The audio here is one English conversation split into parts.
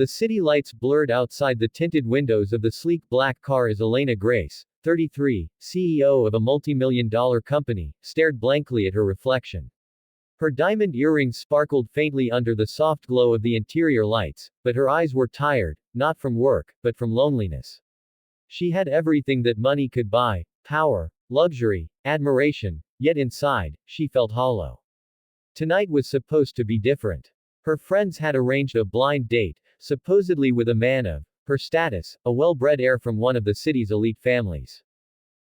The city lights blurred outside the tinted windows of the sleek black car as Elena Grace, 33, CEO of a multi-million-dollar company, stared blankly at her reflection. Her diamond earrings sparkled faintly under the soft glow of the interior lights, but her eyes were tired, not from work, but from loneliness. She had everything that money could buy: power, luxury, admiration, yet inside, she felt hollow. Tonight was supposed to be different. Her friends had arranged a blind date, supposedly with a man of her status, a well-bred heir from one of the city's elite families.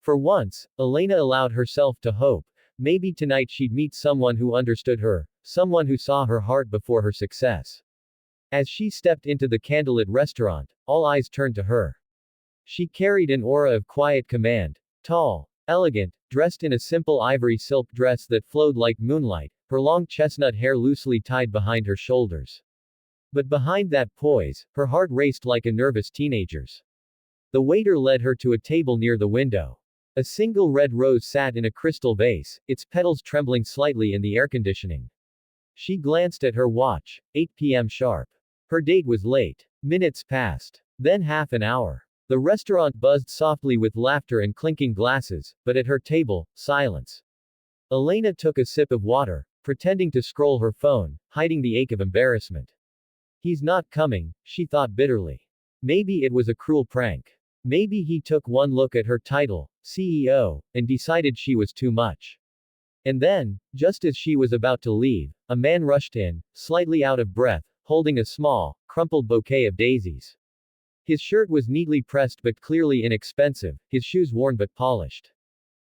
For once, Elena allowed herself to hope. Maybe tonight she'd meet someone who understood her, someone who saw her heart before her success. As she stepped into the candlelit restaurant, all eyes turned to her. She carried an aura of quiet command. Tall, elegant, dressed in a simple ivory silk dress that flowed like moonlight, her long chestnut hair loosely tied behind her shoulders. But behind that poise, her heart raced like a nervous teenager's. The waiter led her to a table near the window. A single red rose sat in a crystal vase, its petals trembling slightly in the air conditioning. She glanced at her watch, 8 p.m. sharp. Her date was late. Minutes passed. Then half an hour. The restaurant buzzed softly with laughter and clinking glasses, but at her table, silence. Elena took a sip of water, pretending to scroll her phone, hiding the ache of embarrassment. He's not coming, she thought bitterly. Maybe it was a cruel prank. Maybe he took one look at her title, CEO, and decided she was too much. And then, just as she was about to leave, a man rushed in, slightly out of breath, holding a small, crumpled bouquet of daisies. His shirt was neatly pressed but clearly inexpensive, his shoes worn but polished.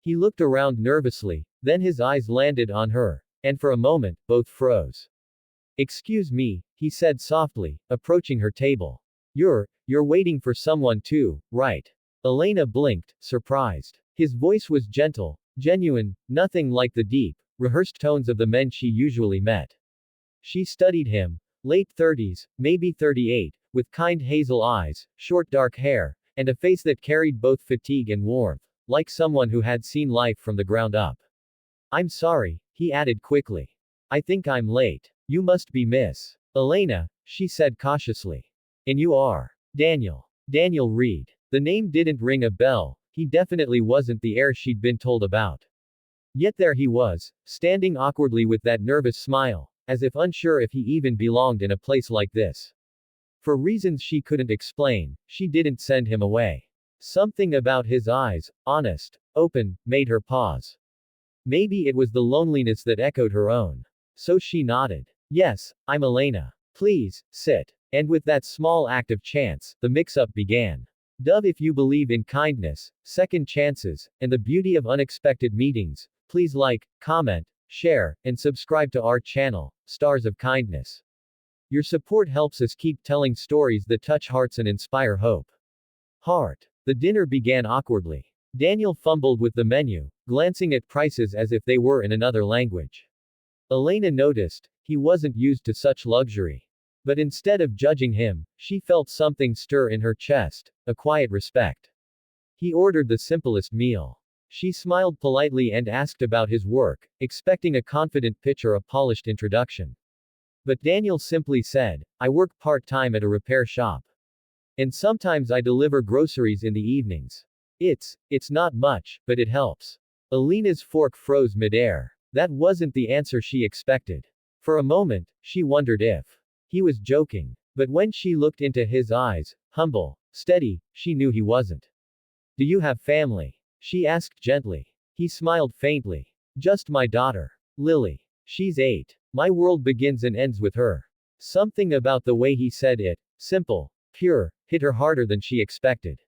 He looked around nervously, then his eyes landed on her, and for a moment, both froze. "Excuse me," he said softly, approaching her table. You're waiting for someone too, right?" Elena blinked, surprised. His voice was gentle, genuine, nothing like the deep, rehearsed tones of the men she usually met. She studied him. Late 30s, maybe 38, with kind hazel eyes, short dark hair, and a face that carried both fatigue and warmth, like someone who had seen life from the ground up. "I'm sorry," he added quickly. "I think I'm late. You must be Miss Elena," she said cautiously. "And you are Daniel Reed." The name didn't ring a bell, he definitely wasn't the heir she'd been told about. Yet there he was, standing awkwardly with that nervous smile, as if unsure if he even belonged in a place like this. For reasons she couldn't explain, she didn't send him away. Something about his eyes, honest, open, made her pause. Maybe it was the loneliness that echoed her own. So she nodded. "Yes, I'm Elena. Please, sit." And with that small act of chance, the mix-up began. If you believe in kindness, second chances, and the beauty of unexpected meetings, please like, comment, share, and subscribe to our channel, Stars of Kindness. Your support helps us keep telling stories that touch hearts and inspire hope. Heart. The dinner began awkwardly. Daniel fumbled with the menu, glancing at prices as if they were in another language. Elena noticed, he wasn't used to such luxury. But instead of judging him, she felt something stir in her chest, a quiet respect. He ordered the simplest meal. She smiled politely and asked about his work, expecting a confident pitch or a polished introduction. But Daniel simply said, "I work part-time at a repair shop. And sometimes I deliver groceries in the evenings. It's not much, but it helps." Elena's fork froze midair. That wasn't the answer she expected. For a moment, she wondered if he was joking. But when she looked into his eyes, humble, steady, she knew he wasn't. "Do you have family?" she asked gently. He smiled faintly. "Just my daughter, Lily. She's 8. My world begins and ends with her." Something about the way he said it, simple, pure, hit her harder than she expected.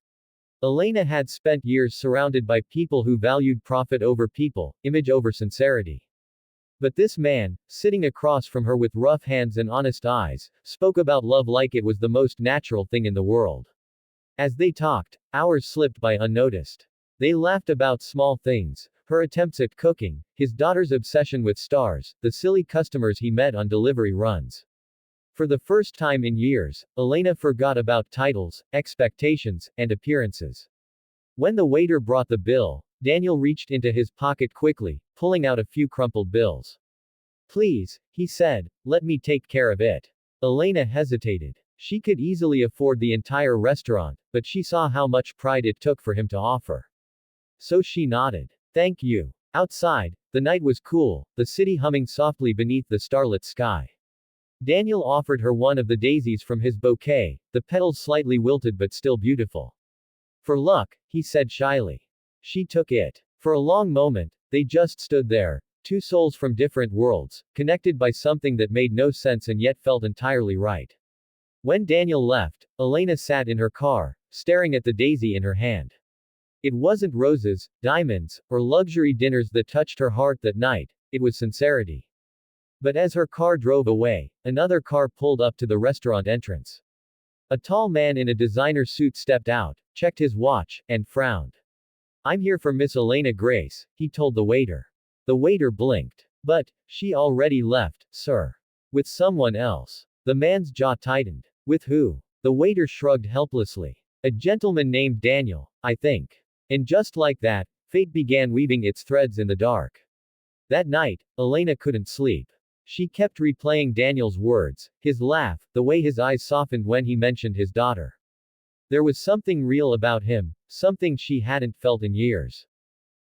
Elena had spent years surrounded by people who valued profit over people, image over sincerity. But this man, sitting across from her with rough hands and honest eyes, spoke about love like it was the most natural thing in the world. As they talked, hours slipped by unnoticed. They laughed about small things, her attempts at cooking, his daughter's obsession with stars, the silly customers he met on delivery runs. For the first time in years, Elena forgot about titles, expectations, and appearances. When the waiter brought the bill, Daniel reached into his pocket quickly, pulling out a few crumpled bills. "Please," he said, "let me take care of it." Elena hesitated. She could easily afford the entire restaurant, but she saw how much pride it took for him to offer. So she nodded. Thank you. Outside, the night was cool, the city humming softly beneath the starlit sky. Daniel offered her one of the daisies from his bouquet, the petals slightly wilted but still beautiful. For luck, he said shyly. She took it. For a long moment, they just stood there, two souls from different worlds, connected by something that made no sense and yet felt entirely right. When Daniel left, Elena sat in her car, staring at the daisy in her hand. It wasn't roses, diamonds, or luxury dinners that touched her heart that night, it was sincerity. But as her car drove away, another car pulled up to the restaurant entrance. A tall man in a designer suit stepped out, checked his watch, and frowned. I'm here for Miss Elena Grace, he told the waiter. The waiter blinked. But, she already left, sir. With someone else. The man's jaw tightened. With who? The waiter shrugged helplessly. A gentleman named Daniel, I think. And just like that, fate began weaving its threads in the dark. That night, Elena couldn't sleep. She kept replaying Daniel's words, his laugh, the way his eyes softened when he mentioned his daughter. There was something real about him, something she hadn't felt in years.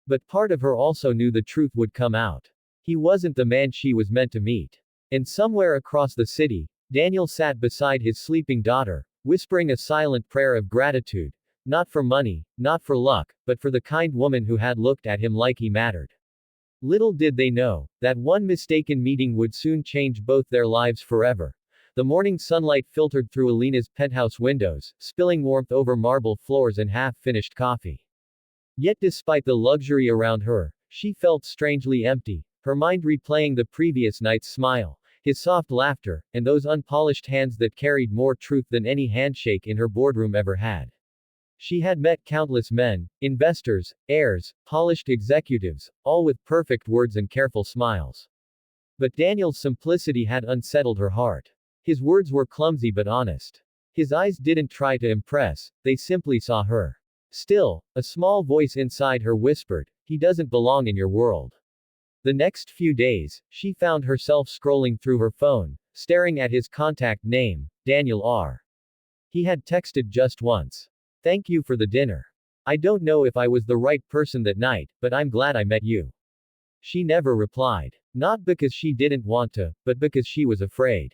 But part of her also knew the truth would come out. He wasn't the man she was meant to meet. And somewhere across the city, Daniel sat beside his sleeping daughter, whispering a silent prayer of gratitude, not for money, not for luck, but for the kind woman who had looked at him like he mattered. Little did they know, that one mistaken meeting would soon change both their lives forever. The morning sunlight filtered through Elena's penthouse windows, spilling warmth over marble floors and half-finished coffee. Yet despite the luxury around her, she felt strangely empty, her mind replaying the previous night's smile, his soft laughter, and those unpolished hands that carried more truth than any handshake in her boardroom ever had. She had met countless men, investors, heirs, polished executives, all with perfect words and careful smiles. But Daniel's simplicity had unsettled her heart. His words were clumsy but honest. His eyes didn't try to impress, they simply saw her. Still, a small voice inside her whispered, he doesn't belong in your world. The next few days, she found herself scrolling through her phone, staring at his contact name, Daniel R. He had texted just once. Thank you for the dinner. I don't know if I was the right person that night, but I'm glad I met you. She never replied. Not because she didn't want to, but because she was afraid.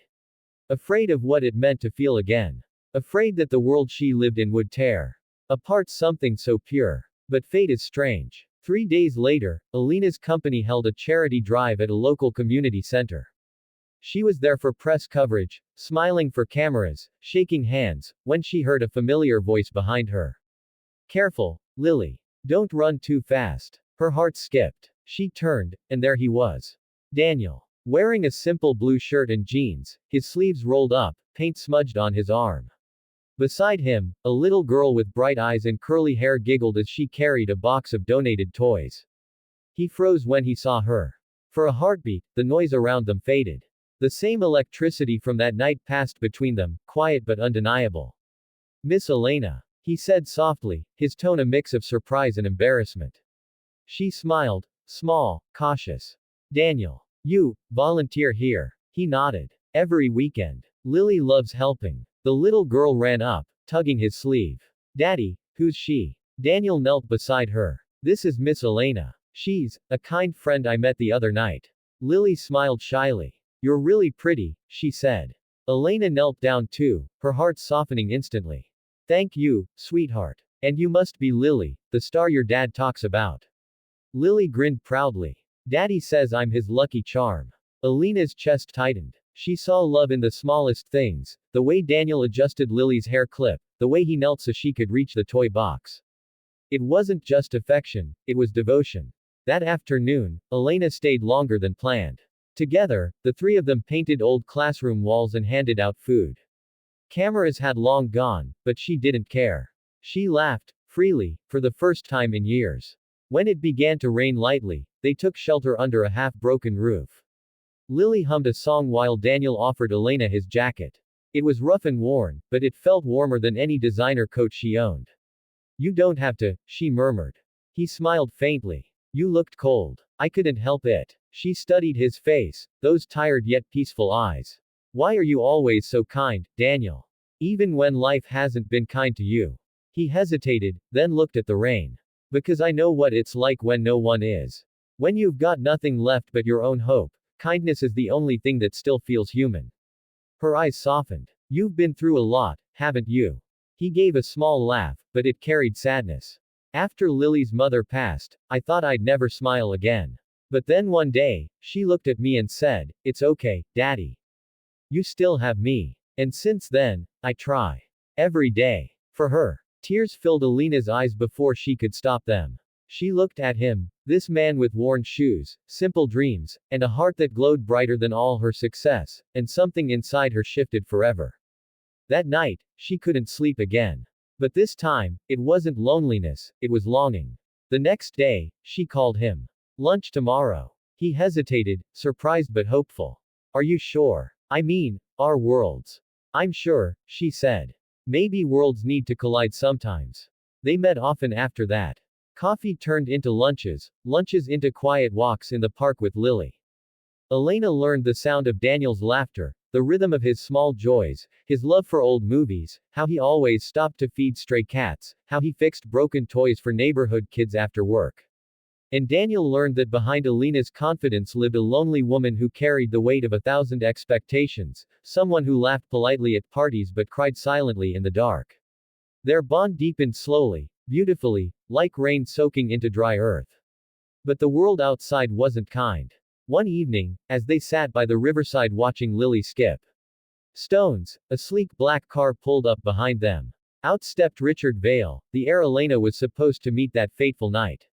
Afraid of what it meant to feel again. Afraid that the world she lived in would tear apart something so pure. But fate is strange. 3 days later, Elena's company held a charity drive at a local community center. She was there for press coverage, smiling for cameras, shaking hands, when she heard a familiar voice behind her. Careful, Lily. Don't run too fast. Her heart skipped. She turned, and there he was. Daniel. Wearing a simple blue shirt and jeans, his sleeves rolled up, paint smudged on his arm. Beside him, a little girl with bright eyes and curly hair giggled as she carried a box of donated toys. He froze when he saw her. For a heartbeat, the noise around them faded. The same electricity from that night passed between them, quiet but undeniable. Miss Elena. He said softly, his tone a mix of surprise and embarrassment. She smiled, small, cautious. Daniel. You volunteer here. He nodded. Every weekend. Lily loves helping. The little girl ran up, tugging his sleeve. Daddy, who's she? Daniel knelt beside her. This is Miss Elena. She's a kind friend I met the other night. Lily smiled shyly. You're really pretty, she said. Elena knelt down too, her heart softening instantly. Thank you, sweetheart. And you must be Lily, the star your dad talks about. Lily grinned proudly. Daddy says I'm his lucky charm. Elena's chest tightened. She saw love in the smallest things, the way Daniel adjusted Lily's hair clip, the way he knelt so she could reach the toy box. It wasn't just affection, it was devotion. That afternoon, Elena stayed longer than planned. Together, the three of them painted old classroom walls and handed out food. Cameras had long gone, but she didn't care. She laughed, freely, for the first time in years. When it began to rain lightly, they took shelter under a half-broken roof. Lily hummed a song while Daniel offered Elena his jacket. It was rough and worn, but it felt warmer than any designer coat she owned. You don't have to, she murmured. He smiled faintly. You looked cold. I couldn't help it. She studied his face, those tired yet peaceful eyes. Why are you always so kind, Daniel? Even when life hasn't been kind to you. He hesitated, then looked at the rain. Because I know what it's like when no one is. When you've got nothing left but your own hope, kindness is the only thing that still feels human. Her eyes softened. You've been through a lot, haven't you? He gave a small laugh, but it carried sadness. After Lily's mother passed, I thought I'd never smile again. But then one day, she looked at me and said, "It's okay, Daddy. You still have me." And since then, I try. Every day. For her. Tears filled Elena's eyes before she could stop them. She looked at him, this man with worn shoes, simple dreams, and a heart that glowed brighter than all her success, and something inside her shifted forever. That night, she couldn't sleep again. But this time, it wasn't loneliness, it was longing. The next day, she called him. Lunch tomorrow. He hesitated, surprised but hopeful. Are you sure? I mean, our worlds. I'm sure, she said. Maybe worlds need to collide sometimes. They met often after that. Coffee turned into lunches, lunches into quiet walks in the park with Lily. Elena learned the sound of Daniel's laughter, the rhythm of his small joys, his love for old movies, how he always stopped to feed stray cats, how he fixed broken toys for neighborhood kids after work. And Daniel learned that behind Elena's confidence lived a lonely woman who carried the weight of 1,000 expectations, someone who laughed politely at parties but cried silently in the dark. Their bond deepened slowly, beautifully, like rain soaking into dry earth. But the world outside wasn't kind. One evening, as they sat by the riverside watching Lily skip stones, a sleek black car pulled up behind them. Out stepped Richard Vale, the heir Elena was supposed to meet that fateful night.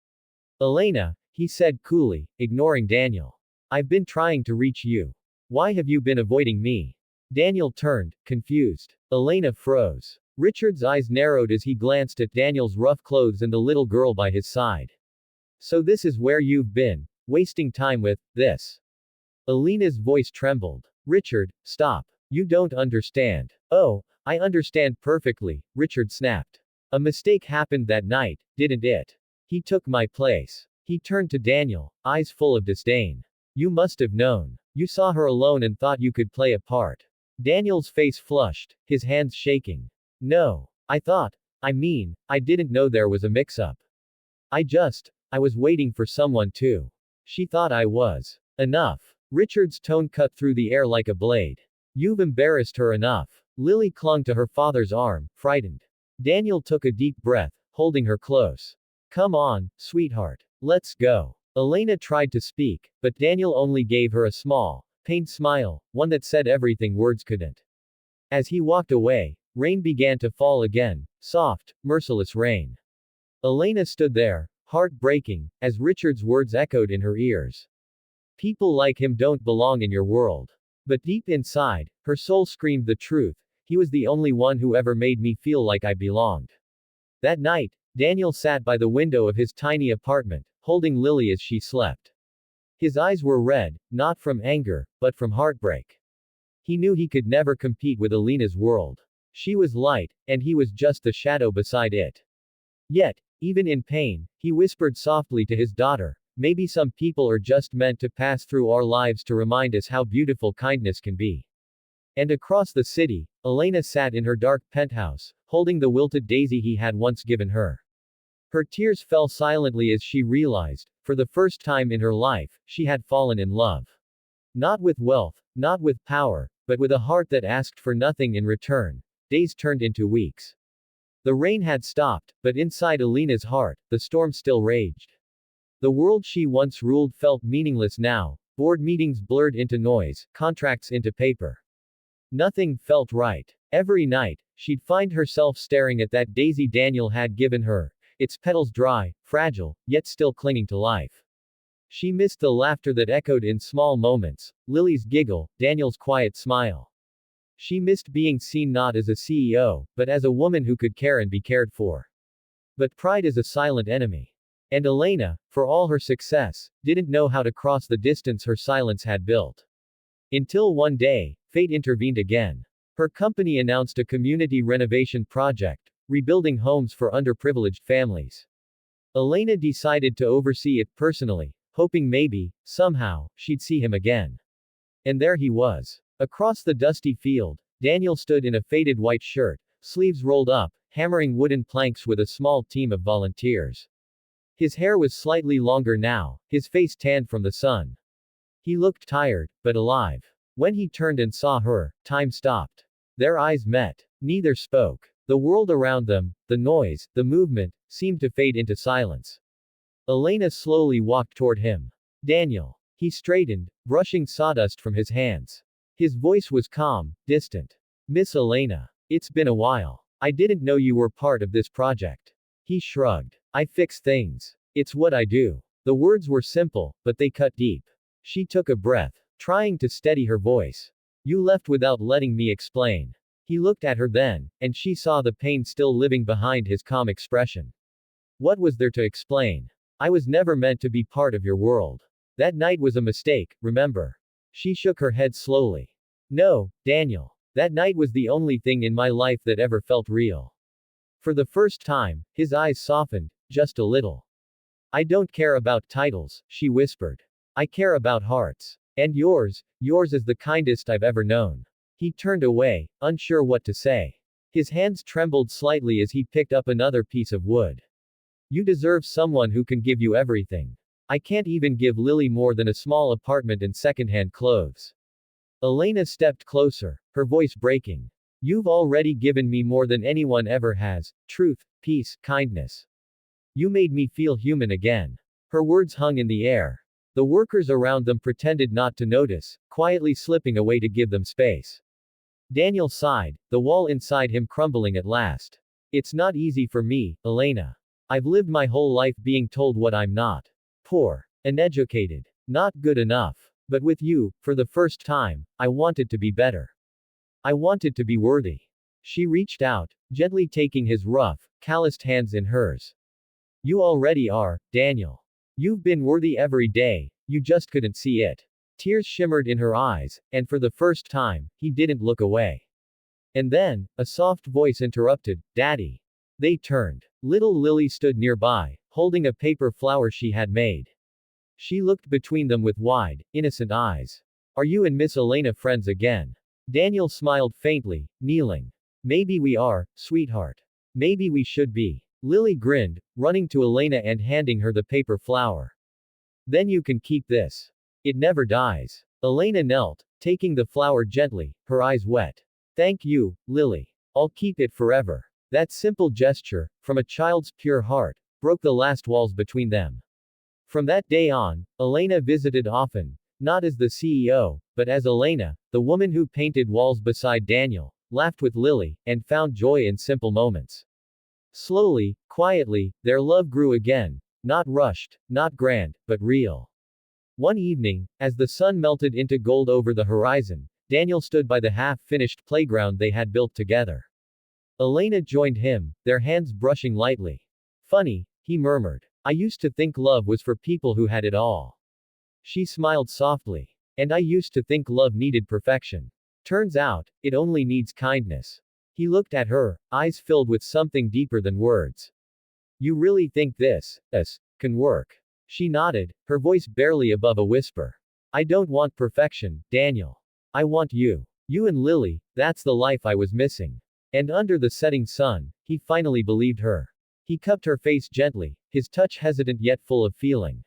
Elena, he said coolly, ignoring Daniel. I've been trying to reach you. Why have you been avoiding me? Daniel turned, confused. Elena froze. Richard's eyes narrowed as he glanced at Daniel's rough clothes and the little girl by his side. So this is where you've been, wasting time with this. Elena's voice trembled. Richard, stop. You don't understand. Oh, I understand perfectly, Richard snapped. A mistake happened that night, didn't it? He took my place. He turned to Daniel, eyes full of disdain. You must have known. You saw her alone and thought you could play a part. Daniel's face flushed, his hands shaking. No. I didn't know there was a mix-up. I was waiting for someone too. She thought I was. Enough. Richard's tone cut through the air like a blade. You've embarrassed her enough. Lily clung to her father's arm, frightened. Daniel took a deep breath, holding her close. Come on, sweetheart. Let's go. Elena tried to speak, but Daniel only gave her a small, pained smile, one that said everything words couldn't. As he walked away, rain began to fall again, soft, merciless rain. Elena stood there, heart breaking, as Richard's words echoed in her ears. People like him don't belong in your world. But deep inside, her soul screamed the truth. He was the only one who ever made me feel like I belonged. That night, Daniel sat by the window of his tiny apartment, holding Lily as she slept. His eyes were red, not from anger, but from heartbreak. He knew he could never compete with Elena's world. She was light, and he was just the shadow beside it. Yet, even in pain, he whispered softly to his daughter, maybe some people are just meant to pass through our lives to remind us how beautiful kindness can be. And across the city, Elena sat in her dark penthouse, holding the wilted daisy he had once given her. Her tears fell silently as she realized, for the first time in her life, she had fallen in love. Not with wealth, not with power, but with a heart that asked for nothing in return. Days turned into weeks. The rain had stopped, but inside Elena's heart, the storm still raged. The world she once ruled felt meaningless now, board meetings blurred into noise, contracts into paper. Nothing felt right. Every night, she'd find herself staring at that daisy Daniel had given her, its petals dry, fragile, yet still clinging to life. She missed the laughter that echoed in small moments, Lily's giggle, Daniel's quiet smile. She missed being seen not as a CEO, but as a woman who could care and be cared for. But pride is a silent enemy. And Elena, for all her success, didn't know how to cross the distance her silence had built. Until one day, fate intervened again. Her company announced a community renovation project, rebuilding homes for underprivileged families. Elena decided to oversee it personally, hoping maybe, somehow, she'd see him again. And there he was. Across the dusty field, Daniel stood in a faded white shirt, sleeves rolled up, hammering wooden planks with a small team of volunteers. His hair was slightly longer now, his face tanned from the sun. He looked tired, but alive. When he turned and saw her, time stopped. Their eyes met. Neither spoke. The world around them, the noise, the movement, seemed to fade into silence. Elena slowly walked toward him. Daniel. He straightened, brushing sawdust from his hands. His voice was calm, distant. Miss Elena. It's been a while. I didn't know you were part of this project. He shrugged. I fix things. It's what I do. The words were simple, but they cut deep. She took a breath, trying to steady her voice. You left without letting me explain. He looked at her then, and she saw the pain still living behind his calm expression. What was there to explain? I was never meant to be part of your world. That night was a mistake, remember? She shook her head slowly. No, Daniel. That night was the only thing in my life that ever felt real. For the first time, his eyes softened, just a little. I don't care about titles, she whispered. I care about hearts. And yours is the kindest I've ever known. He turned away, unsure what to say. His hands trembled slightly as he picked up another piece of wood. You deserve someone who can give you everything. I can't even give Lily more than a small apartment and secondhand clothes. Elena stepped closer, her voice breaking. You've already given me more than anyone ever has, truth, peace, kindness. You made me feel human again. Her words hung in the air. The workers around them pretended not to notice, quietly slipping away to give them space. Daniel sighed, the wall inside him crumbling at last. It's not easy for me, Elena. I've lived my whole life being told what I'm not. Poor. Uneducated. Not good enough. But with you, for the first time, I wanted to be better. I wanted to be worthy. She reached out, gently taking his rough, calloused hands in hers. You already are, Daniel. You've been worthy every day, you just couldn't see it. Tears shimmered in her eyes, and for the first time, he didn't look away. And then, a soft voice interrupted, Daddy. They turned. Little Lily stood nearby, holding a paper flower she had made. She looked between them with wide, innocent eyes. Are you and Miss Elena friends again? Daniel smiled faintly, kneeling. Maybe we are, sweetheart. Maybe we should be. Lily grinned, running to Elena and handing her the paper flower. Then you can keep this. It never dies. Elena knelt, taking the flower gently, her eyes wet. Thank you, Lily. I'll keep it forever. That simple gesture, from a child's pure heart, broke the last walls between them. From that day on, Elena visited often, not as the CEO, but as Elena, the woman who painted walls beside Daniel, laughed with Lily, and found joy in simple moments. Slowly, quietly, their love grew again, not rushed, not grand, but real. One evening, as the sun melted into gold over the horizon, Daniel stood by the half-finished playground they had built together. Elena joined him, their hands brushing lightly. Funny, he murmured. I used to think love was for people who had it all. She smiled softly. And I used to think love needed perfection. Turns out, it only needs kindness. He looked at her, eyes filled with something deeper than words. You really think this can work? She nodded, her voice barely above a whisper. I don't want perfection, Daniel. I want you. You and Lily, that's the life I was missing. And under the setting sun, he finally believed her. He cupped her face gently, his touch hesitant yet full of feeling.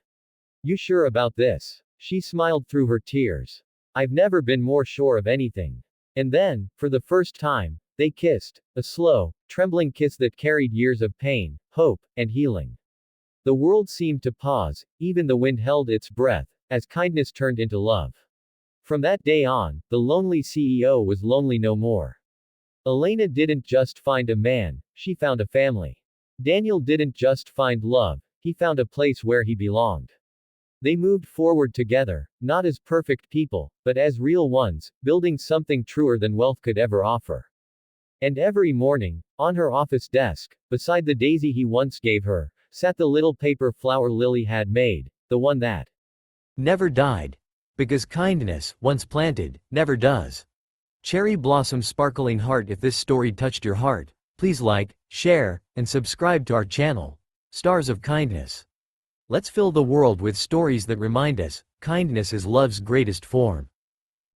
You sure about this? She smiled through her tears. I've never been more sure of anything. And then, for the first time, they kissed, a slow, trembling kiss that carried years of pain, hope, and healing. The world seemed to pause, even the wind held its breath, as kindness turned into love. From that day on, the lonely CEO was lonely no more. Elena didn't just find a man, she found a family. Daniel didn't just find love, he found a place where he belonged. They moved forward together, not as perfect people, but as real ones, building something truer than wealth could ever offer. And every morning, on her office desk, beside the daisy he once gave her, sat the little paper flower Lily had made, the one that never died. Because kindness, once planted, never does. Cherry blossom sparkling heart. If this story touched your heart, please like, share, and subscribe to our channel, Stars of Kindness. Let's fill the world with stories that remind us, kindness is love's greatest form.